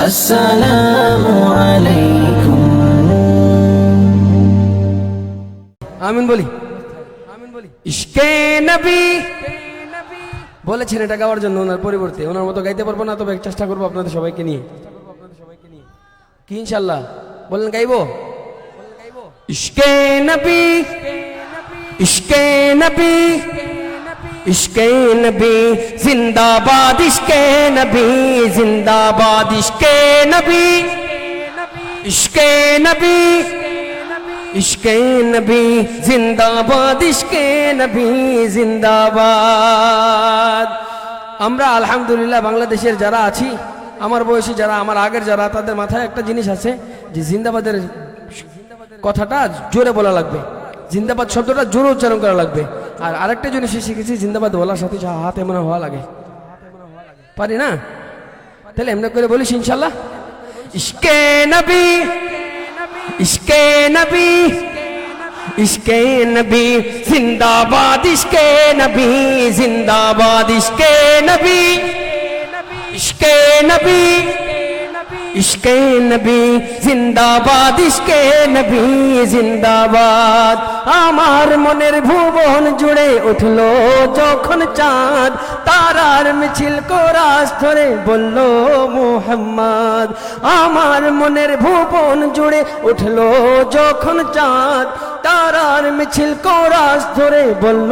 আসসালামু আলাইকুম। আমিন বলি। ইশকে নবী বলেছেন এটা গাওয়ার জন্য, ওনার পরিবর্তে ওনার মতো গাইতে পারবো না, তবে চেষ্টা করবো আপনাদের সবাইকে নিয়ে। কি ইনশাল্লাহ বলেন গাইবো? ইশকে নবী, ইশকে নবী, ইশকে নবী জিন্দাবাদ, ইশকে নবী জিন্দাবাদ, ইশকে নবী, ইশকে নবী, ইশকে নবী জিন্দাবাদ, ইশকে নবী জিন্দাবাদ। আমরা আলহামদুলিল্লাহ বাংলাদেশের যারা আছি, আমার বয়সী যারা, আমার আগের যারা, তাদের মাথায় একটা জিনিস আছে যে জিন্দাবাদের কথাটা জোরে বলা লাগবে, জিন্দাবাদ শব্দটা জোরে উচ্চারণ করা লাগবে। আর আরেকটা জিনিস শিখেছি, জিন্দাবাদ বলার সাথে হাত এমন হওয়া লাগে, পারি না? তাহলে এমনি করে বলিস ইনশাল্লাহ। ইশকে নবী, ইশকে নবী, ইশকে নবী জিন্দাবাদ, ইশকে নবী জিন্দাবাদ, ইশকে নবী, ইশকে নবী, ইশকে নবী জিন্দাবাদ, ইশকে নবী জিন্দাবাদ। আমার মনের ভুবন জুড়ে উঠলো যখন চাঁদ, তারার মিছিল কোরাস ধরে বলল মুহাম্মদ। আমার মনের ভুবন জুড়ে উঠলো যখন চাঁদ, তারার মিছিল কোরাস ধরে বলল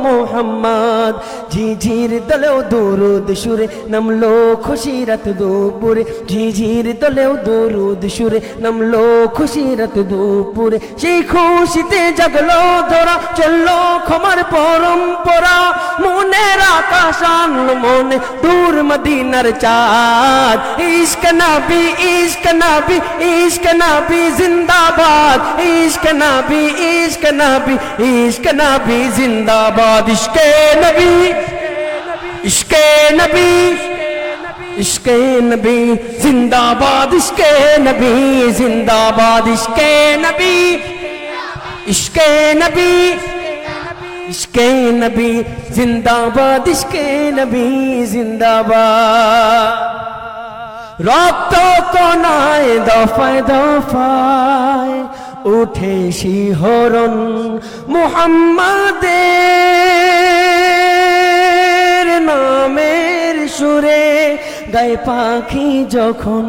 মুহাম্মদ। ঝিঝির দলেও দুরুদ সুরে নামলো খুশি রাত দুপুরে, ঝিঝির দলেও দুরুদ সুরে নামলো খুশি রাত দুপুরে। সেই খুশিতে জাগলো ধরা, চললো ক্ষমার পরম্পরা, মনের আকাশ আনলো মনে দূর মদিনার চাঁদ। ইশক নবী, ইশক নবী, ইশক নবী জিন্দাবাদ, ইশক নবী, ইশক নবী, ইশক নবী জিন্দাবাদ, ইশকে নবী, ইশকে নবী, ইশকে নবী জিন্দাবাদ, ইশকে নবী জিন্দাবাদ, ইশকে নবী, ইশকে নবী, ইশকে নবী জিন্দাবাদ, ইশকে নবী জিন্দাবাদ। রক্ত কণায় দফায় দফায় উঠে শিহরণ, মুহাম্মাদের নামের সুরে গায় পাখি যখন,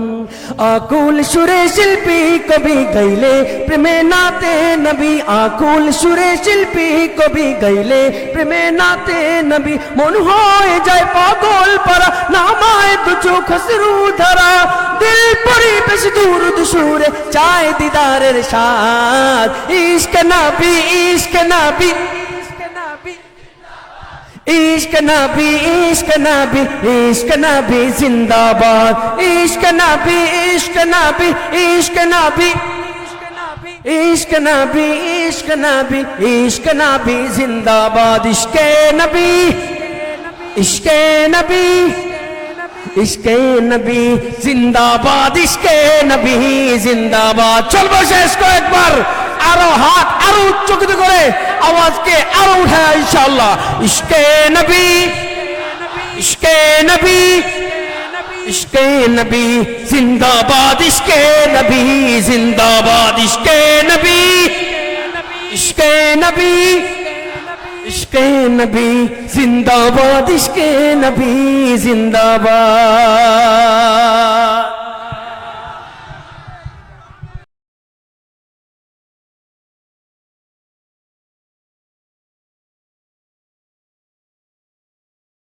আকুল সুরে শিল্পী কবি গাইলে প্রেমে নাতে নবী, আকুল সুরে শিল্পী কবি গাইলে প্রেমে নাতে নবী। মন হয়ে যায় পাগল পারা, নামায় দু চোখ অশ্রু ধারা, দিল পরিবেশ দুরুদ সুরে চায় দিদারের স্বাদ। ইশক নবী, ইশক নবী, ইশক নবী, ইশক নবী, ইশক নবী জিন্দাবাদ, ইশক নবী, ইশক নবী, ইশক নবী, ইশক নবী, ইশক নবী, ইশক নবী জিন্দাবাদ, ইশকে নবী, ইশকে নবী, ইশকে নবী জিন্দাবাদ, ইশকে নবী জিন্দাবাদ। চলবো শেষ কয়েকবার, আরো হাত আরো উচ্চ করে আওয়াজকে আরো উঠায় ইনশাআল্লাহ। ইশকে নবী, ইশকে নবী, ইশকে নবী জিন্দাবাদ, ইশকে নবী জিন্দাবাদ, ইশকে নবী, ইশকে নবী, ইশকে নবী জিন্দাবাদ, ইশকে নবী জিন্দাবাদ।